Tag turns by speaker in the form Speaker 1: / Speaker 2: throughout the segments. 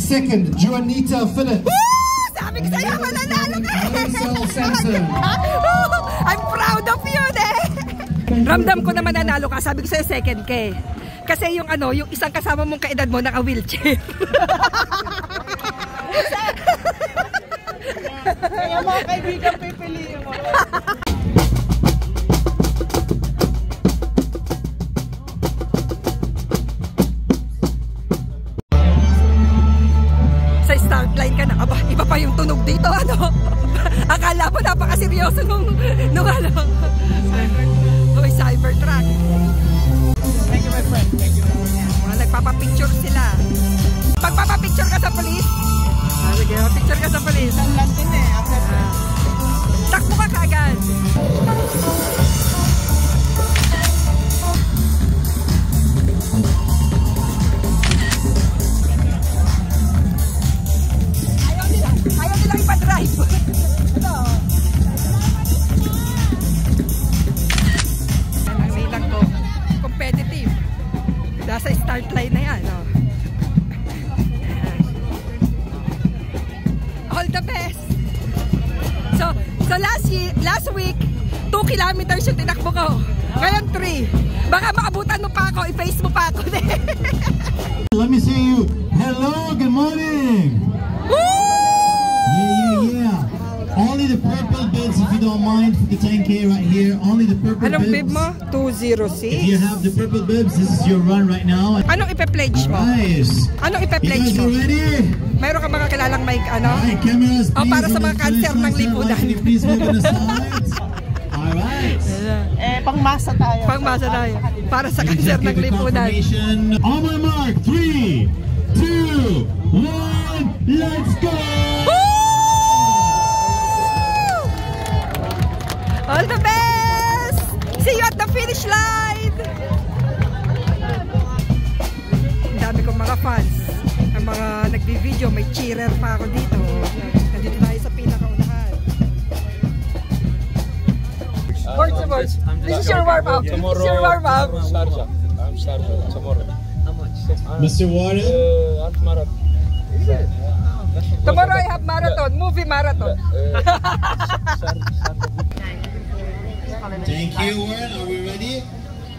Speaker 1: Second, Juanita Phillips.
Speaker 2: Sabi ko sa'yo, mananalo ka! I'm proud of you, Ramdam ko na mananalo ka. Sabi ko sa'yo, second ka eh. Kasi yung ano, yung isang kasama mong kaedad mo, naka-wheelchair.
Speaker 3: Kaya mga kaibigan, pipiliin mo.
Speaker 2: Sa start line ka na, aba, iba pa yung tunog dito, ano? Akala mo napakaseryoso nung ano? Uy, Cybertruck.
Speaker 3: Thank you, my friend. Thank you.
Speaker 2: Nagpapapicture sila. Pagpapapicture ka sa police? Sige, picture ka sa police.
Speaker 3: Saan lang din eh, after
Speaker 2: takbo ka kaagad. Ayaw nila ipa-drive. Ito. Ang nilang ko, competitive. Nasa start line na yan. Oh. All the best. So last week 2 kilometers yung tinakbo ko. Ngayon 3. Baka maabutan mo pa ako, i-face mo pa ako.
Speaker 1: Let me see you. Hello, good morning.
Speaker 2: Woo!
Speaker 1: Yeah. Only the purple bibs, if you don't mind, for the 10K right here. Only the purple
Speaker 2: Anong
Speaker 1: bibs.
Speaker 2: bib mo? 206?
Speaker 1: If you have the purple bibs, this is your run right now.
Speaker 2: Anong ipe-pledge mo?
Speaker 1: Nice.
Speaker 2: Anong
Speaker 1: You
Speaker 2: ipe-pledge
Speaker 1: guys
Speaker 2: mo?
Speaker 1: are ready?
Speaker 2: Mayroon ka mga kilalang may ano?
Speaker 1: Alright, cameras, please.
Speaker 2: Para sa mga cancer ng lipunan.
Speaker 1: Can you please move on the sides? Alright.
Speaker 3: pangmasa tayo.
Speaker 2: Pangmasa tayo. Para sa cancer ng lipunan.
Speaker 1: On my mark, 3, 2, 1, let's go!
Speaker 2: All the best! See you at the finish line! Ang dami kong mga fans. Ang mga nagbi-video, may cheerer pa ako dito. Nandito tayo sa pinakaunahan. This is your warm-up. This is your warm-up.
Speaker 4: I'm Sharjah. Tomorrow. How much?
Speaker 1: Mr. Warren?
Speaker 4: Half marathon.
Speaker 2: Tomorrow I have marathon, movie marathon.
Speaker 1: Thank you, Warren. Are we ready?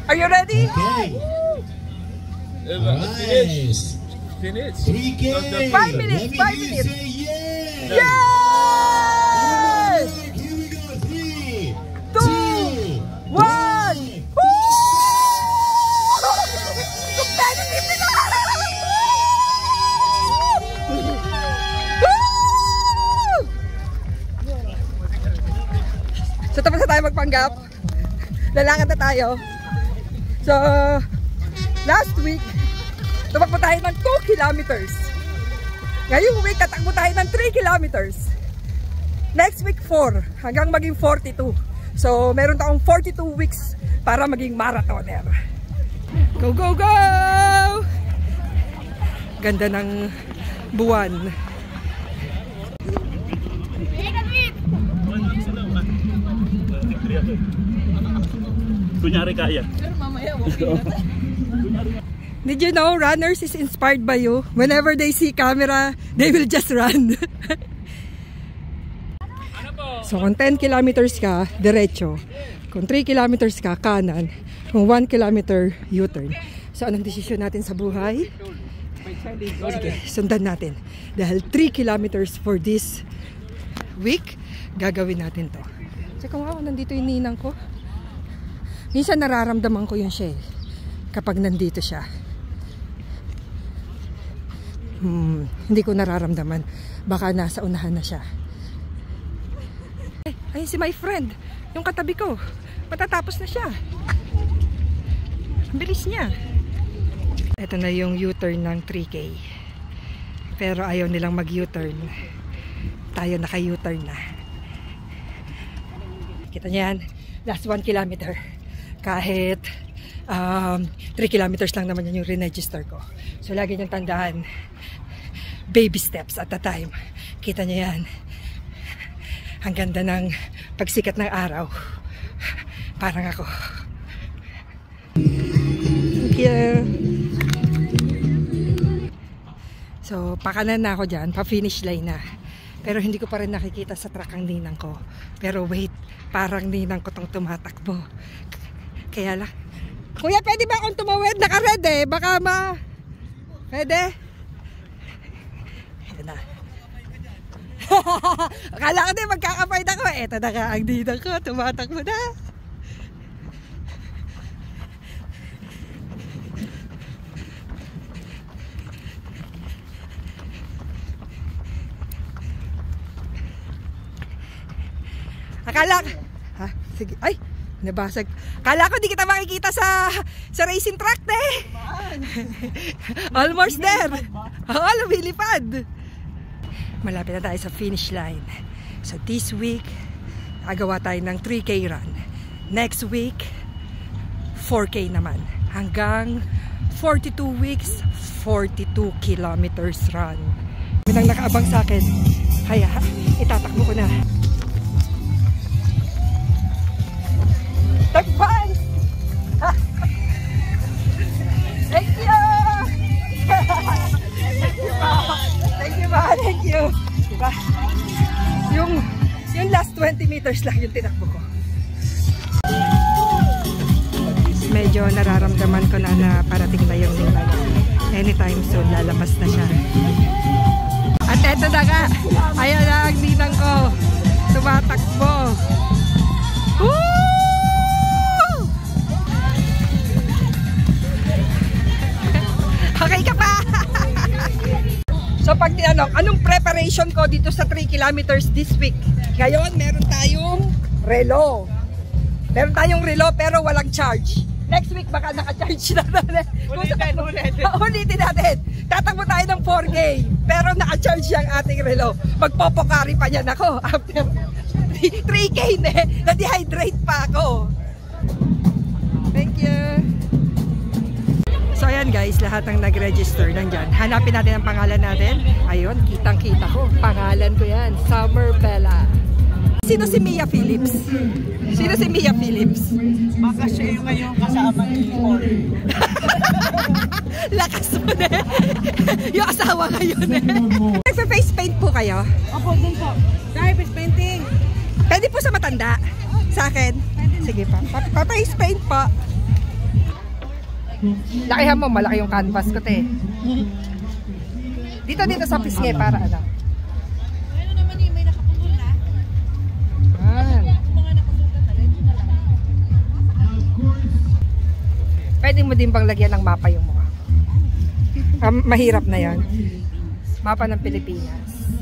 Speaker 2: Are you ready?
Speaker 1: Okay. Nice.
Speaker 4: Finish.
Speaker 1: 3K.
Speaker 2: 5 minutes, 5 minutes.
Speaker 1: Say yeah.
Speaker 2: Yes!
Speaker 1: Here we go. 3,
Speaker 2: 2, 1. Competitive nila! So tapos na tayo magpanggap. Lalakad na tayo. So last week tumakbo tayo ng 2 kilometers. Ngayong week tatakbo tayo ng 3 kilometers. Next week 4 hanggang maging 42. So meron tayong 42 weeks para maging marathoner. Go go go! Ganda ng buwan.
Speaker 5: Kunyari kaya.
Speaker 2: Did you know runners is inspired by you? Whenever they see camera, they will just run. So kung 10 kilometers ka, diretso. Kung 3 kilometers ka, kanan. Kung 1 kilometer, U-turn. So anong desisyon natin sa buhay? Sige, sundan natin. Dahil 3 kilometers for this week, gagawin natin to. So kung ako, nandito yung ninang ko. Minsan nararamdaman ko yung siya kapag nandito siya. Hindi ko nararamdaman. Baka nasa unahan na siya. Ayun si my friend. Yung katabi ko. Matatapos na siya. Ang bilis niya. Ito na yung U-turn ng 3K. Pero ayaw nilang mag-U-turn. Tayo naka-U-turn na. Kita niyan. Last 1 kilometer. Kahit 3 kilometers lang naman yan yung re-register ko. So lagi niyong tandaan, baby steps at a time. Kita niyo yan. Ang ganda ng pagsikat ng araw. Parang ako. Thank you. So, pakanan na ako dyan, pa-finish line na. Pero hindi ko pa rin nakikita sa truck ang ninang ko. Pero wait, parang ninang ko tong tumatakbo. Kaya lang. Kuya, pwede ba akong tumawid? Naka-red eh. Baka Pwede? Ito na. Akala ko din magkakapaid ako. Eto na ka, ang ninang ko. Tumatakbo na. Akala, ha? Sige, ay, nabasag. Akala ko di kita makikita sa racing track, eh. Almost there. Oo, lumilipad. Malapit na tayo sa finish line. So this week, nagawa tayo ng 3K run. Next week, 4K naman. Hanggang 42 weeks, 42 kilometers run. May nakaabang sa akin. Kaya, itatakbo ko na. Tagpan! Thank you! Thank you ba? Thank you! Diba? Yung last 20 meters lang yung tinakbo ko. Medyo nararamdaman ko na parating na yung ninang. Anytime soon, lalabas na siya. At eto na nga! Ayan na ang ninang ko! Tumatakbo! Woo! Okay ka pa? So pag tinanong, anong preparation ko dito sa 3 kilometers this week? Ngayon, meron tayong relo. Meron tayong relo pero walang charge. Next week baka naka-charge na natin. Ulitin natin. Tatakbo tayo ng 4K pero naka-charge yung ating relo. Magpopokari pa yan ako. After 3K na-dehydrate pa ako. Thank you. So ayan guys, lahat ng nag-register nandyan. Hanapin natin ang pangalan natin. Ayun, kitang-kita ko. Pangalan ko yan, Summer Bella. Sino si Mia Phillips? Sino si Mia Phillips?
Speaker 3: Baka siya yung ngayon kasama ni Paul.
Speaker 2: Lakas mo na. Yung asawa ngayon eh. Nagpa-face paint po kayo?
Speaker 3: Opo, din po. Dahil face painting.
Speaker 2: Pwede po sa matanda? Sa akin? Sige pa. Pa-face paint po. Lakihan mo, malaki yung canvas ko, te. Dito sa pisngi para ano.
Speaker 3: Ano naman may nakaputol na? Mga nakasulat na rin, na lang.
Speaker 2: Pwede mo din bang lagyan ng mapa yung mukha? Mahirap na yan. Mapa ng Pilipinas.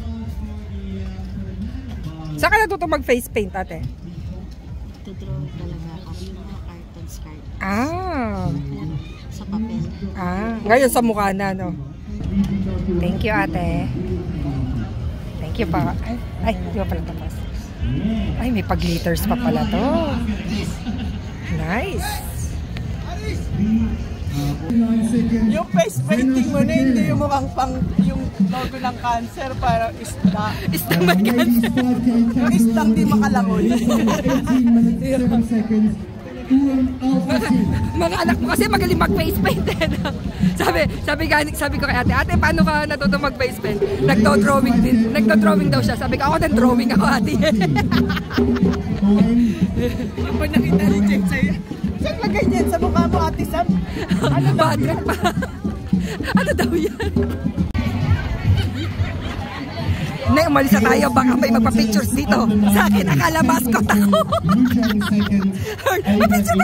Speaker 2: Saan ka natuto mag-face paint, ate?
Speaker 5: Tuturo talaga kami mga cartons card. Sa papel.
Speaker 2: Ngayon sa mukha na, no? Thank you, ate. Thank you pa. Ay, di ba pala tapos? Ay, may pag-glitters pa pala to. Nice.
Speaker 3: Yung face painting mo na hindi yung mukhang pang yung logo ng cancer para isda.
Speaker 2: Isda may cancer.
Speaker 3: Yung isdang di makalangoy.
Speaker 2: Mga anak mo kasi magaling mag-face paint eh. Sabi ko kay ate, paano ka natuto mag-face paint? Nagdo-drawing daw siya. Sabi ko, ako din drawing ako, ate.
Speaker 3: Pag nakita ni Jake sa'yo, saan lagay niyan sa mukha mo, Ate Sam?
Speaker 2: Ano bad trip pa? Ano daw yan? Nay, umalis na tayo. Baka may magpa-pictures dito. Sa akin, akala mascot ako.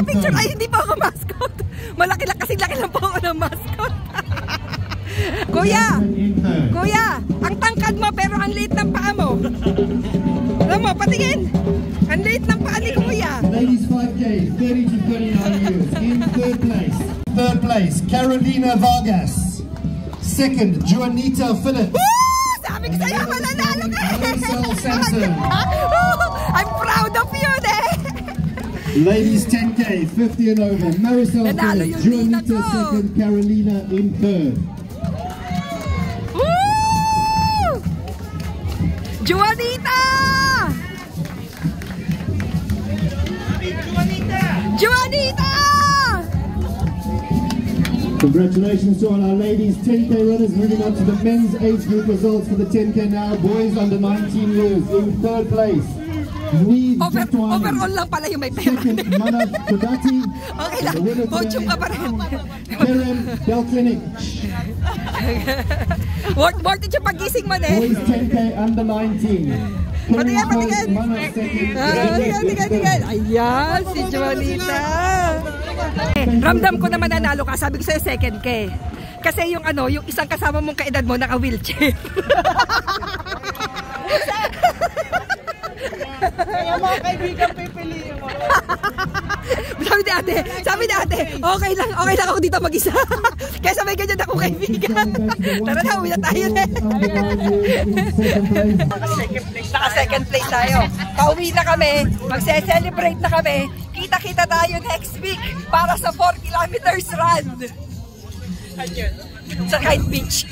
Speaker 2: Picture. Ay, hindi pa ako mascot. Malaki lang kasi laki lang po ako ng mascot. Kuya, ang tangkad mo pero ang liit ng paa mo. Alam mo, patingin. Ang liit ng paa ni Kuya.
Speaker 1: Ladies 5K, 30 to 39 years. In third place. Third place, Carolina Vargas. Second, Juanita Phillips.
Speaker 2: Woo! Sabi ko sa'yo, mananalo ka.
Speaker 1: Marisol Sampson.
Speaker 2: I'm proud of you, eh.
Speaker 1: Ladies 10K, 50 and over. Marisol
Speaker 2: Nanalo
Speaker 1: Phillips.
Speaker 2: yung ninang
Speaker 1: Juanita
Speaker 2: ko.
Speaker 1: second, Carolina in third.
Speaker 2: Woo! Juanita! Juanita!
Speaker 1: Congratulations to all our ladies 10K runners. Moving on to the men's age group results for the 10K now. Boys under 19 years in third place.
Speaker 2: Overall lang pala yung may pera.
Speaker 1: Second, Manav Kodati.
Speaker 2: Okay lang, bochum ka pa rin.
Speaker 1: Kerem Belklinik.
Speaker 2: Worth it yung pagising mo eh.
Speaker 1: Boys 10K under 19.
Speaker 2: Patingin.
Speaker 1: Manav second.
Speaker 2: Tingnan. Ayan, si Juanita. Ramdam ko naman nanalo ka. Sabi ko sa'yo second ka eh. Kasi yung ano, yung isang kasama mong kaedad mo naka-wheelchair.
Speaker 3: Kaya mga kaibigan pipiliin mo.
Speaker 2: Sabi ni ate, okay lang ako dito mag-isa. Kaya sabay ganyan ako kaibigan. Tara na, uwi na tayo Naka second place tayo. Pauwi na kami, magse-celebrate na kami. Kita-kita tayo next week para sa 4 kilometers run. Sa Kite Beach.